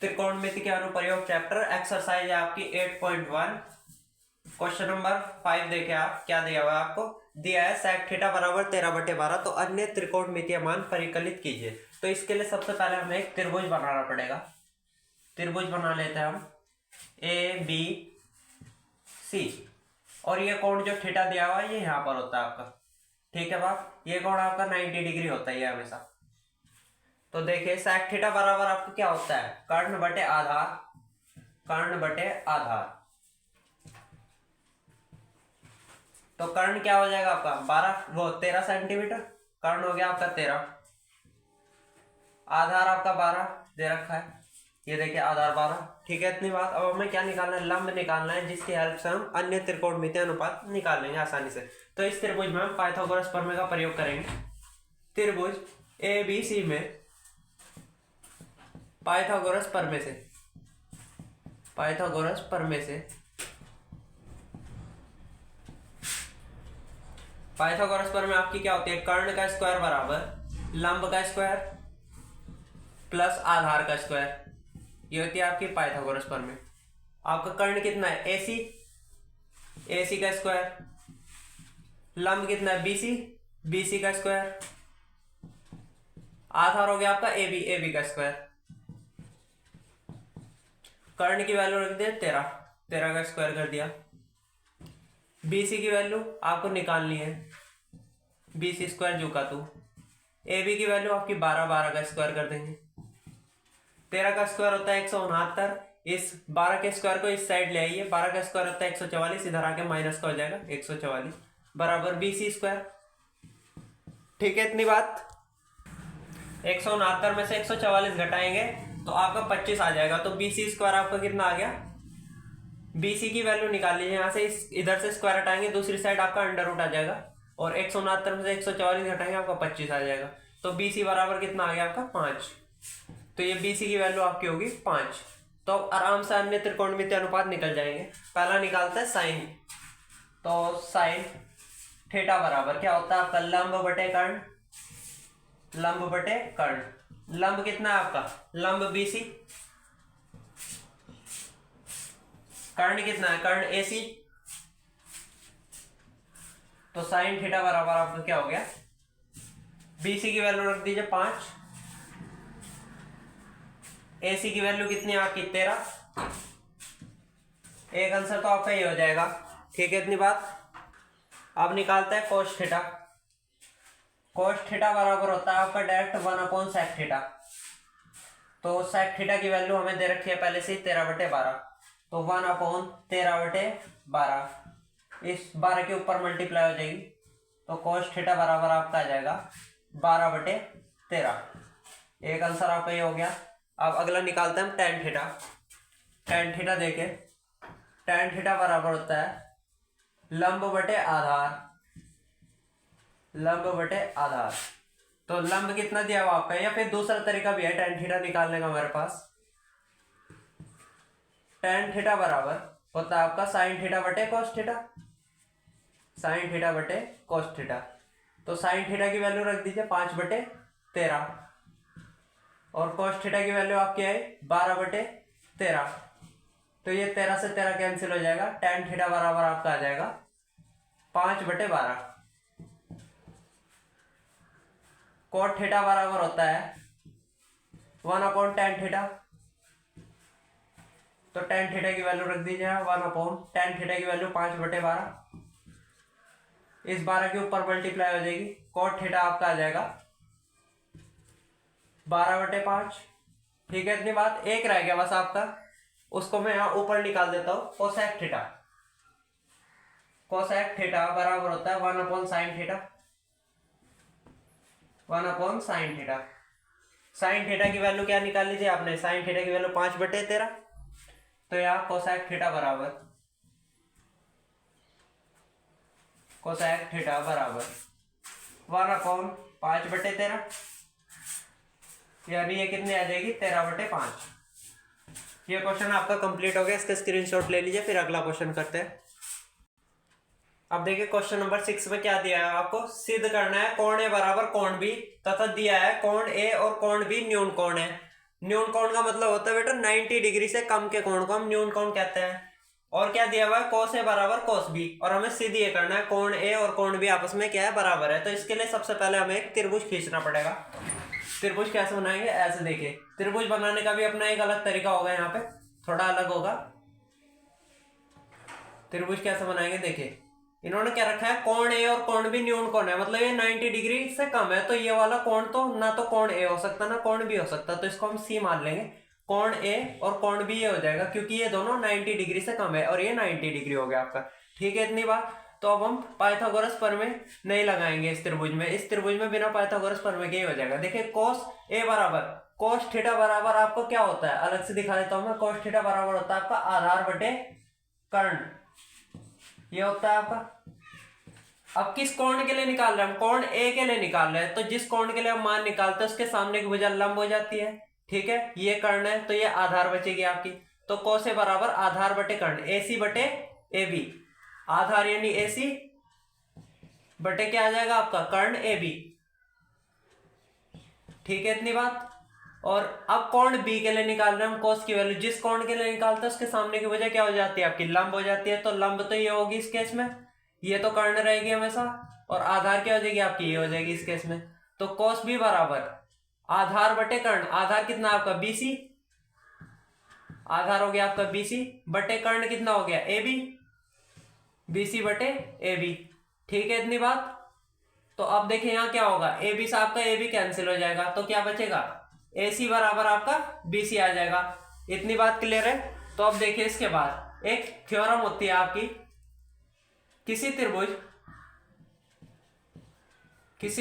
त्रिकोणमिति के अनुप्रयोग chapter exercise है आपकी 8.1 क्वेश्चन नंबर 5 देखे आप क्या दिया हुआ है आपको दिया है sec थीटा बराबर 13/12 तो अन्य त्रिकोणमितीय मान परिकलित कीजिए। तो इसके लिए सबसे पहले हमें एक त्रिभुज बनाना पड़ेगा। त्रिभुज बना लेते हैं हम ए बी सी और ये कोण जो थीटा दिया हुआ है ये यहाँ पर होता है आपका, ठीक है बाप। ये कोण आपका 90 डिग्री होता है हमेशा। तो देखिए sec थीटा बराबर आपको क्या होता है कर्ण बटे आधार, कर्ण बटे आधार। तो कर्ण क्या हो जाएगा आपका 13 सेंटीमीटर, कर्ण हो गया आपका 13, आधार आपका 12 दे रखा है, ये देखिए आधार 12, ठीक है। इतनी बात। अब हमें क्या निकालना है, लंब निकालना है जिसकी हेल्प से हम अन्य त्रिकोणमितीय अनुपात निकाल लेंगे आसानी से। तो इस त्रिभुज में हम पाइथागोरस प्रमेय का प्रयोग करेंगे। त्रिभुज ए बी सी में पाइथागोरस प्रमेय से, पाइथागोरस प्रमेय से, पाइथागोरस प्रमेय आपकी क्या होती है, कर्ण का स्क्वायर बराबर लंब का स्क्वायर प्लस आधार का स्क्वायर, ये होती है आपकी पाइथागोरस प्रमेय। आपका कर्ण कितना है एसी, एसी का स्क्वायर, लंब कितना है बीसी, बीसी का स्क्वायर, आधार हो गया आपका एबी, एबी का स्क्वायर। कर्ण की वैल्यू रख दिया 13, 13 का स्क्वायर कर दिया। बीसी की वैल्यू आपको निकालनी है, बीसी स्क्वायर जो का तू। एबी की वैल्यू आपकी 12, 12 का स्क्वायर कर देंगे। 13 का स्क्वायर होता है 169, इस 12 के स्क्वायर को इस साइड ले आइए, 12 का स्क्वायर होता है 144, इधर आके माइनस का हो जाएगा 144 बराबर बीसी स्क्वायर, ठीक है। इतनी बात। 169 में से 144 घटाएंगे तो आपका 25 आ जाएगा। तो बीसी स्क्वायर आपका कितना आ गया, बीसी की वैल्यू निकाल लीजिए यहाँ से, इस इधर से स्क्वायर हटाएंगे दूसरी साइड आपका अंडर रूट आ जाएगा और 169 में से 144 घटाएंगे आपका 25 आ जाएगा। तो बीसी बराबर कितना आ गया आपका 5। तो ये बीसी की वैल्यू आपकी होगी 5। तो आराम से अन्य त्रिकोणमितीय अनुपात निकल जाएंगे। पहला निकालते हैं साइन। तो साइन थीटा बराबर क्या होता है आपका लंब बटे कर्ण, लंब बटे कर्ण। लंब कितना है आपका, लंब बीसी, कर्ण कितना है, कर्ण एसी। तो साइन थीटा बराबर आपका क्या हो गया, बीसी की वैल्यू रख दीजिए 5, एसी की वैल्यू कितनी है आपकी 13, एक आंसर तो आपका ये हो जाएगा, ठीक है। इतनी बात। अब निकालते हैं कोस थीटा। कोस थीटा बराबर होता है आपका डायरेक्ट 1/sec थीटा। तो sec थीटा की वैल्यू हमें दे रखी है पहले से 13/12, तो 1/13/12 इस 12 के ऊपर मल्टीप्लाई हो जाएगी। तो कोस थीटा बराबर आपका आ जाएगा 12/13, एक आंसर आपका ये हो गया। अब अगला निकालते हैं हम tan थीटा। tan थीटा देखे, tan थीटा बराबर होता है लंब बटे आधार, लंब बटे आधार। तो लंब कितना दिया हुआ आपका, या फिर दूसरा तरीका भी है tan थीटा निकालने का हमारे पास। tan थीटा बराबर होता है आपका sin थीटा बटे cos थीटा, sin थीटा बटे cos थीटा। तो sin थीटा की वैल्यू रख दीजिए 5/13 और cos थीटा की वैल्यू आपकी है 12/13। तो ये 13 से 13 कैंसिल हो जाएगा। tan थीटा बराबर आपका आ जाएगा 5/12। cot थीटा बराबर होता है 1/tan थीटा। तो tan थीटा की वैल्यू रख दीजिए 1/tan थीटा की वैल्यू 5/12, इस 12 के ऊपर मल्टीप्लाई हो जाएगी। cot थीटा आपका आ जाएगा 12/5, ठीक है। इतनी बात। एक रह गया बस आपका, उसको मैं यहाँ ऊपर निकाल देता हूँ। कोसेक थीटा, कोसेक थीटा बराबर होता है 1/sin theta, 1/sin theta. sin theta की वैल्यू क्या निकाल लीजिए आपने, sin थीटा की वैल्यू 5/13। तो यहाँ कोसेक थीटा बराबर, कोसेक थीटा बराबर 1/5/13, यानी ये कितनी आ जाएगी 13/5। ये क्वेश्चन आपका कंप्लीट हो गया, इसका स्क्रीनशॉट ले लीजिए। फिर अगला क्वेश्चन करते हैं। अब देखिए क्वेश्चन नंबर 6 में क्या दिया है आपको, सिद्ध करना है कोण ए बराबर कोण बी तथा दिया है कोण ए और कोण बी न्यून कोण है। न्यून कोण का मतलब होता है बेटा 90 डिग्री से कम के कोण को हम न्यून कोण कहते हैं। और क्या दिया हुआ है, cos a बराबर cos b, और हमें सीधी ये करना है कोण a और कोण b आपस में क्या है, बराबर है। तो इसके लिए सबसे पहले हमें एक त्रिभुज खींचना पड़ेगा। त्रिभुज कैसे बनाएंगे, ऐसे देखिए, त्रिभुज बनाने का भी अपना एक अलग तरीका होगा, यहाँ पे थोड़ा अलग होगा। त्रिभुज कैसे बनाएंगे, देखिए इन्होंने क्या रखा है, कोण ए और कोण बी न्यून कोण है, मतलब ये 90 डिग्री से कम है। तो ये वाला कोण तो ना तो कोण ए हो सकता ना कोण बी हो सकता, तो इसको हम सी मान लेंगे। कोण ए और कोण बी ये हो जाएगा, क्योंकि ये दोनों 90 डिग्री से कम है और ये 90 डिग्री हो गया आपका। ठीक है, इतनी बात। तो अब हम पाइथागोरस प्रमेय नहीं लगाएंगे इस त्रिभुज में। इस त्रिभुज में बिना पाइथागोरस प्रमेय के ही हो जाएगा। देखिए कोस ए बराबर कोस थीटा बराबर आपको क्या होता है, अलग से दिखा देता हूं मैं। कोस थीटा बराबर होता है आपका आधार बटे कर्ण, ये होता है आपका। अब किस कोण के लिए निकाल रहे हैं हम, कोण ए के लिए निकाल रहे हैं। तो जिस कोण के लिए हम मान निकालते हैं उसके सामने की भुजा लंब हो जाती है। ठीक है, ये कर्ण है तो ये आधार बचेगी आपकी। तो कोस ए बराबर आधार बटे कर्ण, ए सी बटे ए बी। आधार यानी ए सी बटे क्या आ जाएगा आपका, कर्ण ए बी। ठीक है, इतनी बात। और अब कोण बी के लिए निकाल रहे हैं हम कोस की वैल्यू। जिस कोण के लिए निकालते हैं उसके सामने की वजह क्या हो जाती है आपकी, लंब हो जाती है। तो लंब तो ये होगी इस केस में, ये तो कर्ण रहेगी हमेशा, और आधार क्या हो जाएगी आपकी, ये हो जाएगी इस केस में। तो कोस बी बराबर आधार बटे कर्ण, आधार कितना आपका बीसी, आधार हो गया आपका बीसी बटे कर्ण कितना हो गया ए बी, बीसी बटे ए बी। ठीक है, इतनी बात। तो अब देखिए यहाँ क्या होगा, ए बी से आपका ए बी कैंसिल हो जाएगा, तो क्या बचेगा, ए सी बराबर आपका बी सी आ जाएगा। इतनी बात क्लियर है। तो अब देखिए इसके बाद एक थ्योरम होती है आपकी, किसी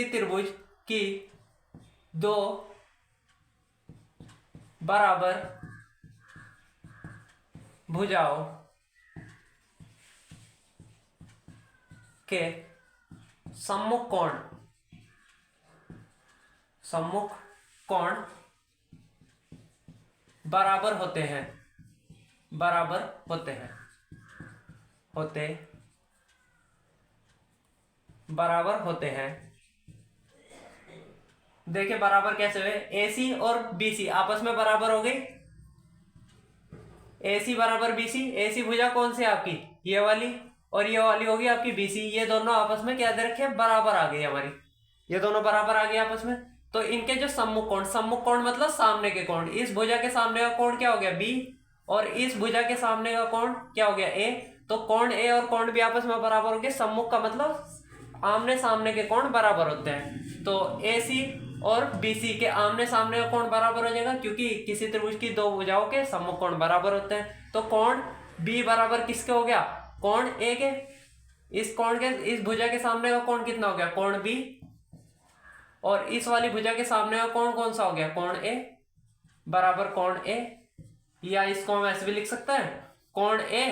त्रिभुज की दो बराबर भुजाओं के सम्मुख कोण बराबर होते हैं, बराबर होते हैं। देखिए बराबर कैसे हुए, AC और BC आपस में बराबर हो गई। AC बराबर BC, AC भुजा कौन सी आपकी, ये वाली, और ये वाली होगी आपकी BC। ये दोनों आपस में क्या दे रखे, बराबर आ गई हमारी, ये दोनों बराबर आ गए आपस में। तो इनके जो सम्मुख कोण मतलब सामने के कोण, इस भुजा के सामने का कोण क्या हो गया B, और इस भुजा के सामने का कोण क्या हो गया A। तो कोण A और कोण B आपस में बराबर हो गए। सम्मुख का मतलब आमने सामने के कोण बराबर होते हैं। तो AC और BC के आमने सामने का कोण बराबर हो जाएगा, क्योंकि किसी त्रिभुज की दो भुजाओं के सम्मुख कोण बराबर होते हैं। तो कोण B बराबर किसके हो गया, कोण A के। इस कोण के, इस भुजा के सामने का कोण कितना हो गया, कोण B, और इस वाली भुजा के सामने का कोण कौन सा हो गया, कोण A बराबर कोण A। या इसको हम ऐसे भी लिख सकते हैं, कोण A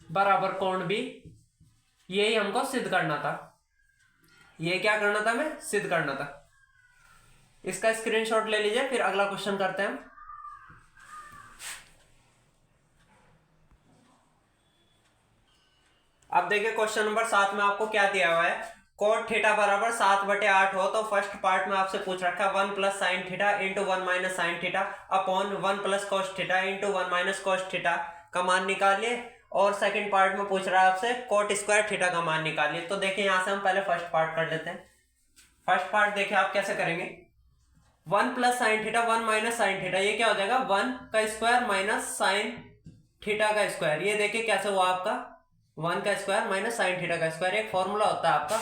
बराबर कोण B। यही हमको सिद्ध करना था, ये क्या करना था, हमें सिद्ध करना था। इसका स्क्रीनशॉट ले लीजिए, फिर अगला क्वेश्चन करते हैं। अब देखिए क्वेश्चन नंबर 7 में आपको क्या दिया हुआ है, कोट थीटा बराबर 7/8 हो। तो फर्स्ट पार्ट में आपसे पूछ रखा है 1 + sin theta into 1 - sin theta upon 1 + cos theta into 1 - cos theta का मान निकालिए। और सेकंड पार्ट में पूछ रहा है आपसे कोट स्क्वायर थीटा का मान निकालिए। तो देखिए यहाँ से हम पहले फर्स्ट पार्ट कर लेते हैं। फर्स्ट पार्ट देखिए आप कैसे करेंगे, 1 + sin थीटा 1 - sin थीटा, ये क्या हो जाएगा 1 का स्क्वायर माइनस साइन थीटा का स्क्वायर। ये देखिए कैसे हुआ आपका 1 का स्क्वायर माइनस साइन थीटा का स्क्वायर। एक फॉर्मूला होता है आपका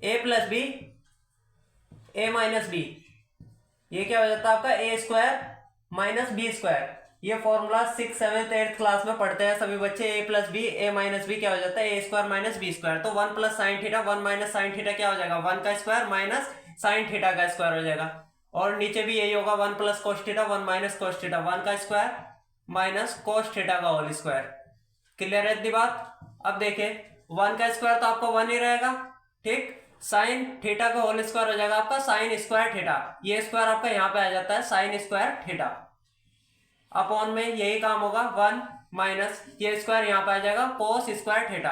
a + b a - b, ये क्या हो जाता है आपका a² - b²। ये formula 6th 7th 8th class में पढ़ते हैं सभी बच्चे। a + b a - b क्या हो जाता है a² - b²। तो 1 + sin थीटा 1 - sin थीटा क्या हो जाएगा 1 का स्क्वायर माइनस साइन थीटा का स्क्वायर हो जाएगा। और नीचे भी यही होगा 1 + cos थीटा 1 - cos थीटा 1 का स्क्वायर माइनस cos थीटा का होल स्क्वायर। क्लियर है इतनी बात। अब देखिए 1 का स्क्वायर तो आपका 1 ही रहेगा, ठीक। साइन थीटा का होल स्क्वायर हो जाएगा आपका साइन स्क्वायर थीटा, ये स्क्वायर आपका यहाँ पे आ जाता है साइन स्क्वायर थीटा। अपॉन में यही काम होगा 1 माइनस ये स्क्वायर यहाँ पे आ जाएगा कोस स्क्वायर थीटा।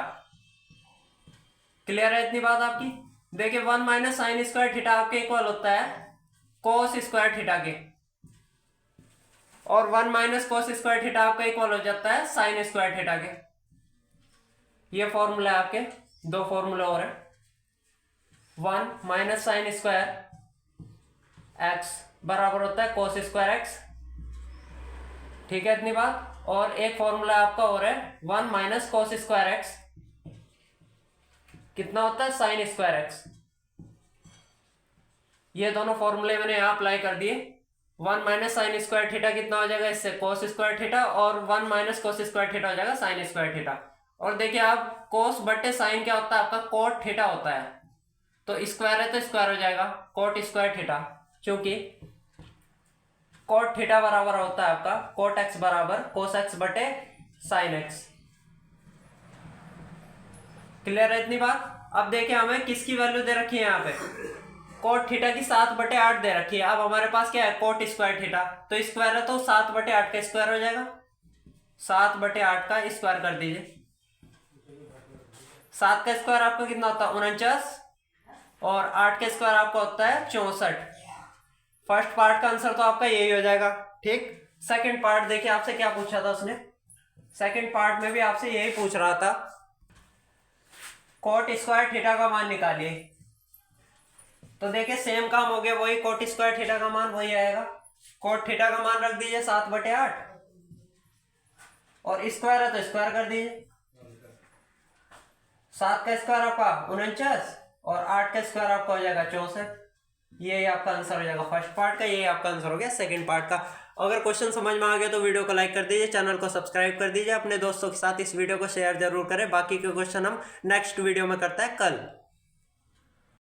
क्लियर है इतनी बात आपकी। देखिए 1 - sin स्क्वायर थीटा आपके इक्वल होता है कोस स्क्वायर थीटा के। और 1 माइनस कोस स्क्वायर थीटा आपका इक्वल हो जाता है साइन स्क्वायर थीटा के। ये फॉर्मूला है आपके, दो फॉर्मूला और है। 1 माइनस साइन स्क्वायर एक्स बराबर होता है कोस स्क्वायर एक्स, ठीक है इतनी बात। और एक फॉर्मूला आपका और है 1 माइनस कोस स्क्वायर एक्स कितना होता है साइन स्क्वायर एक्स। ये दोनों फॉर्मूले मैंने यहां अप्लाई कर दिए। 1 माइनस साइन स्क्वायर थीटा कितना हो जाएगा इससे कोस स्क्वायर थीटा, और 1 माइनस कोस स्क्वायर थीटा हो जाएगा साइन स्क्वायर थीटा। और देखिए आप कोस बटे साइन क्या होता है आपका कोट थीटा होता है, तो स्क्वायर है तो स्क्वायर हो जाएगा कोट स्क्वायर थीटा, क्योंकि कोट थीटा बराबर होता है आपका कोट एक्स बराबर कोस एक्स बटे साइन एक्स। क्लियर है इतनी बात। अब देखिए हमें किसकी वैल्यू दे रखी है यहाँ पे, कोट थीटा की 7/8 दे रखी है। अब हमारे पास क्या है कोट स्क्वायर थीटा, तो स्क्वायर है तो 7/8 का स्क्वायर हो जाएगा, 7/8 का स्क्वायर कर दीजिए। 7 का स्क्वायर आपका कितना होता है 49, और 8 का स्क्वायर आपका होता है 64। फर्स्ट पार्ट का आंसर तो आपका यही हो जाएगा, ठीक। सेकंड पार्ट देखिए आपसे क्या पूछा था उसने, सेकंड पार्ट में भी आपसे यही पूछ रहा था कोट स्क्वायर थीटा का मान निकालिए। तो देखिए सेम काम हो गया, वही कोट स्क्वायर थीटा का मान वही आएगा। कोट थीटा का मान रख दीजिए 7/8, और स्क्वायर है तो स्क्वायर कर दीजिए। 7 का स्क्वायर आपका 49, और 8 का स्क्वायर आपका हो जाएगा 64। ये आपका आंसर हो जाएगा फर्स्ट पार्ट का, ये आपका आंसर हो गया सेकंड पार्ट का। अगर क्वेश्चन समझ में आ गया तो वीडियो को लाइक कर दीजिए, चैनल को सब्सक्राइब कर दीजिए, अपने दोस्तों के साथ इस वीडियो को शेयर जरूर करें। बाकी के क्वेश्चन हम नेक्स्ट वीडियो में करते हैं कल।